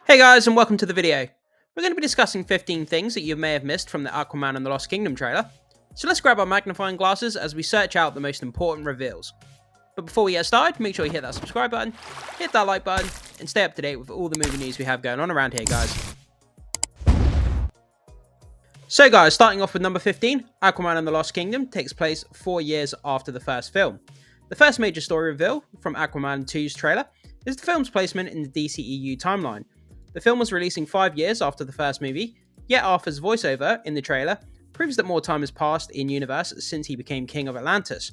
Hey guys, and welcome to the video. We're going to be discussing 15 things that you may have missed from the Aquaman and the Lost Kingdom trailer. So let's grab our magnifying glasses as we search out the most important reveals. But before we get started, make sure you hit that subscribe button, hit that like button, and stay up to date with all the movie news we have going on around here, guys. So guys, starting off with number 15, Aquaman and the Lost Kingdom takes place 4 years after the first film. The first major story reveal from Aquaman 2's trailer is the film's placement in the DCEU timeline. The film was releasing 5 years after the first movie, yet Arthur's voiceover in the trailer proves that more time has passed in universe since he became king of Atlantis.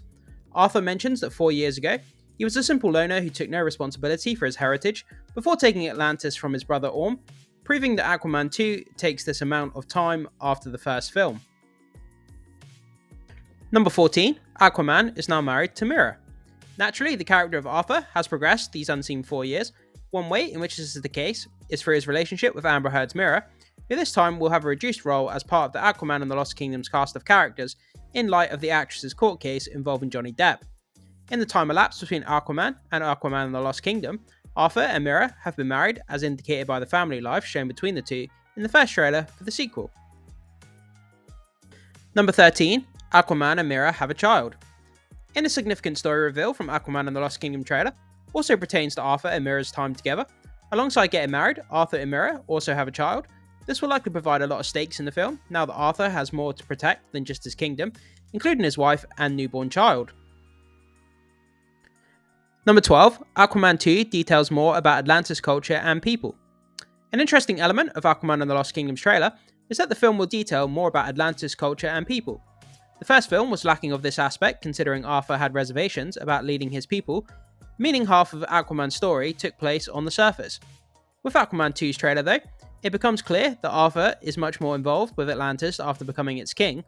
Arthur mentions that 4 years ago, he was a simple loner who took no responsibility for his heritage before taking Atlantis from his brother Orm, proving that Aquaman 2 takes this amount of time after the first film. Number 14, Aquaman is now married to Mera. Naturally, the character of Arthur has progressed these unseen 4 years. One way in which this is the case is through his relationship with Amber Heard's Mera, who this time will have a reduced role as part of the Aquaman and the Lost Kingdom's cast of characters in light of the actress's court case involving Johnny Depp. In the time elapsed between Aquaman and the Lost Kingdom, Arthur and Mera have been married as indicated by the family life shown between the two in the first trailer for the sequel. Number 13, Aquaman and Mera have a child. In a significant story reveal from Aquaman and the Lost Kingdom trailer, also pertains to Arthur and Mera's time together. Alongside getting married, Arthur and Mera also have a child. This will likely provide a lot of stakes in the film, now that Arthur has more to protect than just his kingdom, including his wife and newborn child. Number 12, Aquaman 2 details more about Atlantis culture and people. An interesting element of Aquaman and the Lost Kingdom's trailer is that the film will detail more about Atlantis culture and people. The first film was lacking of this aspect, considering Arthur had reservations about leading his people, meaning half of Aquaman's story took place on the surface. With Aquaman 2's trailer though, it becomes clear that Arthur is much more involved with Atlantis after becoming its king,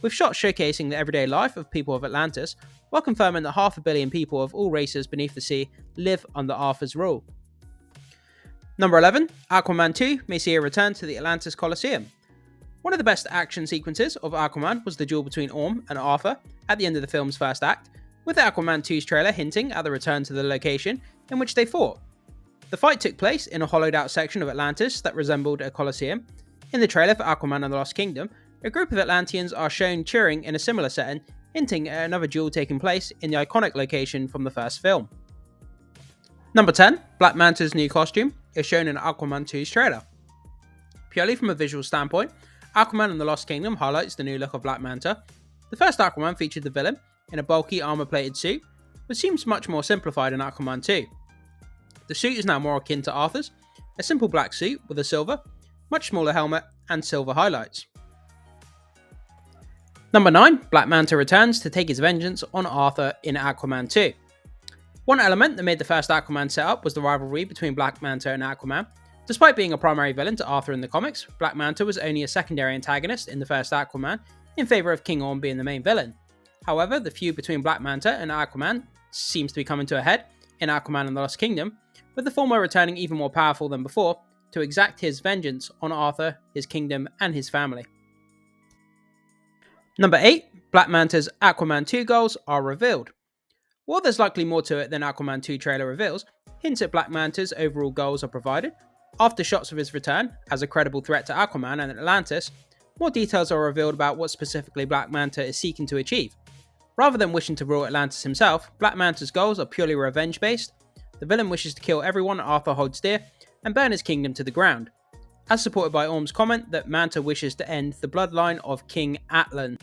with shots showcasing the everyday life of people of Atlantis, while confirming that 500 million people of all races beneath the sea live under Arthur's rule. Number 11, Aquaman 2 may see a return to the Atlantis Colosseum. One of the best action sequences of Aquaman was the duel between Orm and Arthur at the end of the film's first act, with Aquaman 2's trailer hinting at the return to the location in which they fought. The fight took place in a hollowed out section of Atlantis that resembled a Colosseum. In the trailer for Aquaman and the Lost Kingdom, a group of Atlanteans are shown cheering in a similar setting, hinting at another duel taking place in the iconic location from the first film. Number 10, Black Manta's new costume is shown in Aquaman 2's trailer. Purely from a visual standpoint, Aquaman and the Lost Kingdom highlights the new look of Black Manta. The first Aquaman featured the villain in a bulky armor-plated suit, which seems much more simplified in Aquaman 2. The suit is now more akin to Arthur's, a simple black suit with a silver, much smaller helmet and silver highlights. Number 9, Black Manta returns to take his vengeance on Arthur in Aquaman 2. One element that made the first Aquaman set up was the rivalry between Black Manta and Aquaman. Despite being a primary villain to Arthur in the comics, Black Manta was only a secondary antagonist in the first Aquaman, in favour of King Orm being the main villain. However, the feud between Black Manta and Aquaman seems to be coming to a head in Aquaman and the Lost Kingdom, with the former returning even more powerful than before to exact his vengeance on Arthur, his kingdom, and his family. Number 8, Black Manta's Aquaman 2 goals are revealed. While there's likely more to it than Aquaman 2 trailer reveals, hints at Black Manta's overall goals are provided. After shots of his return as a credible threat to Aquaman and Atlantis, more details are revealed about what specifically Black Manta is seeking to achieve. Rather than wishing to rule Atlantis himself, Black Manta's goals are purely revenge-based. The villain wishes to kill everyone Arthur holds dear and burn his kingdom to the ground, as supported by Orm's comment that Manta wishes to end the bloodline of King Atlan.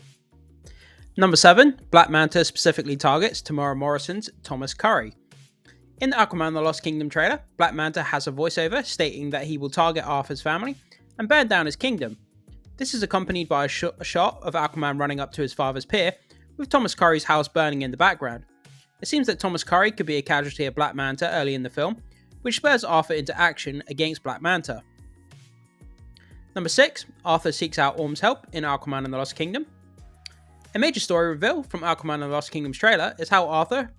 Number 7, Black Manta specifically targets Tamara Morrison's Thomas Curry. In the Aquaman the Lost Kingdom trailer, Black Manta has a voiceover stating that he will target Arthur's family and burn down his kingdom. This is accompanied by a shot of Aquaman running up to his father's pier, with Thomas Curry's house burning in the background. It seems that Thomas Curry could be a casualty of Black Manta early in the film, which spurs Arthur into action against Black Manta. Number 6, Arthur seeks out Orm's help in Aquaman and the Lost Kingdom. A major story reveal from Aquaman and the Lost Kingdom's trailer is how Arthur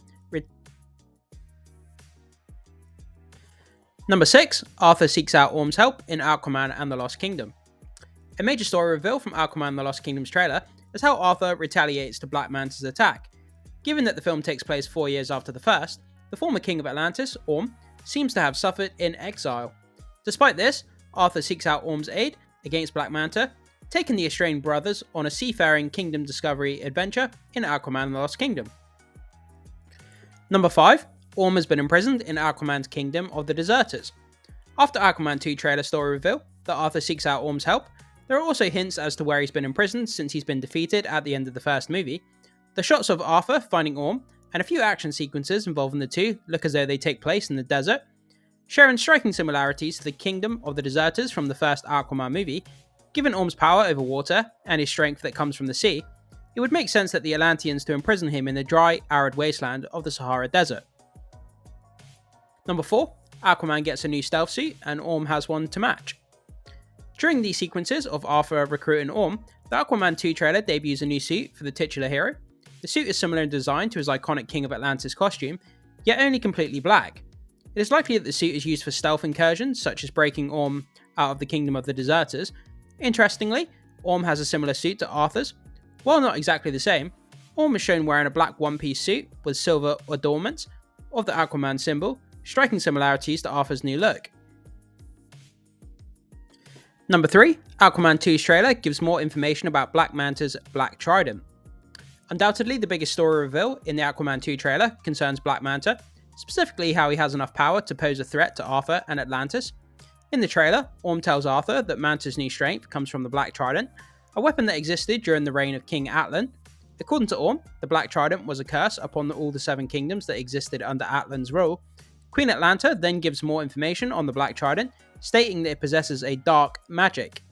Number 6, Arthur seeks out Orm's help in Aquaman and the Lost Kingdom. A major story reveal from Aquaman and the Lost Kingdom's trailer is how Arthur retaliates to Black Manta's attack. Given that the film takes place 4 years after the first, the former king of Atlantis, Orm, seems to have suffered in exile. Despite this, Arthur seeks out Orm's aid against Black Manta, taking the estranged brothers on a seafaring kingdom discovery adventure in Aquaman the Lost Kingdom. Number 5. Orm has been imprisoned in Aquaman's Kingdom of the Deserters. After Aquaman 2 trailer story reveal that Arthur seeks out Orm's help, there are also hints as to where he's been imprisoned since he's been defeated at the end of the first movie. The shots of Arthur finding Orm and a few action sequences involving the two look as though they take place in the desert, sharing striking similarities to the Kingdom of the Deserters from the first Aquaman movie. Given Orm's power over water and his strength that comes from the sea, it would make sense that the Atlanteans to imprison him in the dry, arid wasteland of the Sahara Desert. Number 4. Aquaman gets a new stealth suit and Orm has one to match. During these sequences of Arthur recruiting Orm, the Aquaman 2 trailer debuts a new suit for the titular hero. The suit is similar in design to his iconic King of Atlantis costume, yet only completely black. It is likely that the suit is used for stealth incursions, such as breaking Orm out of the Kingdom of the Deserters. Interestingly, Orm has a similar suit to Arthur's. While not exactly the same, Orm is shown wearing a black one-piece suit with silver adornments of the Aquaman symbol, striking similarities to Arthur's new look. Number 3. Aquaman 2's trailer gives more information about Black Manta's Black Trident. Undoubtedly, the biggest story reveal in the Aquaman 2 trailer concerns Black Manta, specifically how he has enough power to pose a threat to Arthur and Atlantis. In the trailer, Orm tells Arthur that Manta's new strength comes from the Black Trident, a weapon that existed during the reign of King Atlan. According to Orm, the Black Trident was a curse upon all the 7 kingdoms that existed under Atlan's rule. Queen Atlanta then gives more information on the Black Trident, stating that it possesses a dark magic.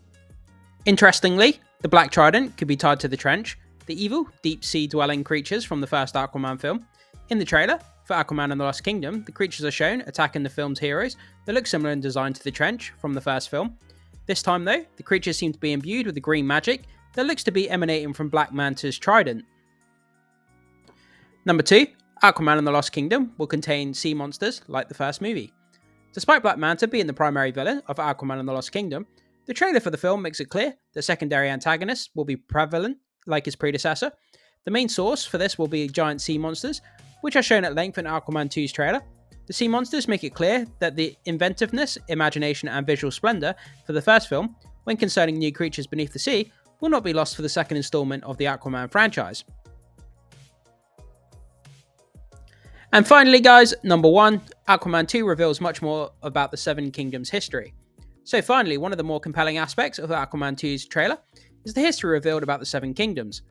Interestingly, the Black Trident could be tied to the Trench, the evil, deep-sea dwelling creatures from the first Aquaman film. In the trailer for Aquaman and the Lost Kingdom, the creatures are shown attacking the film's heroes that look similar in design to the Trench from the first film. This time though, the creatures seem to be imbued with a green magic that looks to be emanating from Black Manta's trident. Number 2. Aquaman and the Lost Kingdom will contain sea monsters like the first movie. Despite Black Manta being the primary villain of Aquaman and the Lost Kingdom, the trailer for the film makes it clear that secondary antagonists will be prevalent like his predecessor. The main source for this will be giant sea monsters, which are shown at length in Aquaman 2's trailer. The sea monsters make it clear that the inventiveness, imagination and visual splendor for the first film, when concerning new creatures beneath the sea, will not be lost for the second installment of the Aquaman franchise. And finally guys, number 1, Aquaman 2 reveals much more about the 7 Kingdoms history. So finally, one of the more compelling aspects of Aquaman 2's trailer is the history revealed about the 7 Kingdoms.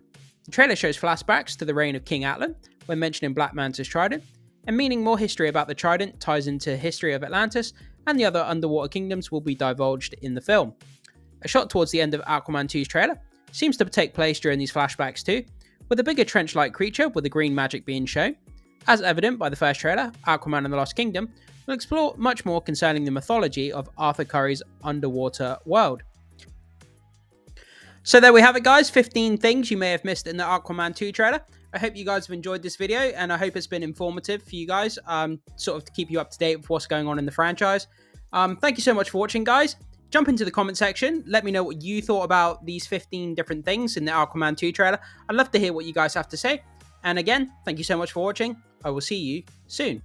The trailer shows flashbacks to the reign of King Atlan when mentioning Black Manta's trident, and meaning more history about the trident ties into history of Atlantis and the other underwater kingdoms will be divulged in the film. A shot towards the end of Aquaman 2's trailer seems to take place during these flashbacks too, with a bigger trench-like creature with the green magic being shown. As evident by the first trailer, Aquaman and the Lost Kingdom will explore much more concerning the mythology of Arthur Curry's underwater world. So there we have it guys, 15 things you may have missed in the Aquaman 2 trailer. I hope you guys have enjoyed this video and I hope it's been informative for you guys, sort of to keep you up to date with what's going on in the franchise. Thank you so much for watching guys. Jump into the comment section, let me know what you thought about these 15 different things in the Aquaman 2 trailer. I'd love to hear what you guys have to say. And again, thank you so much for watching. I will see you soon.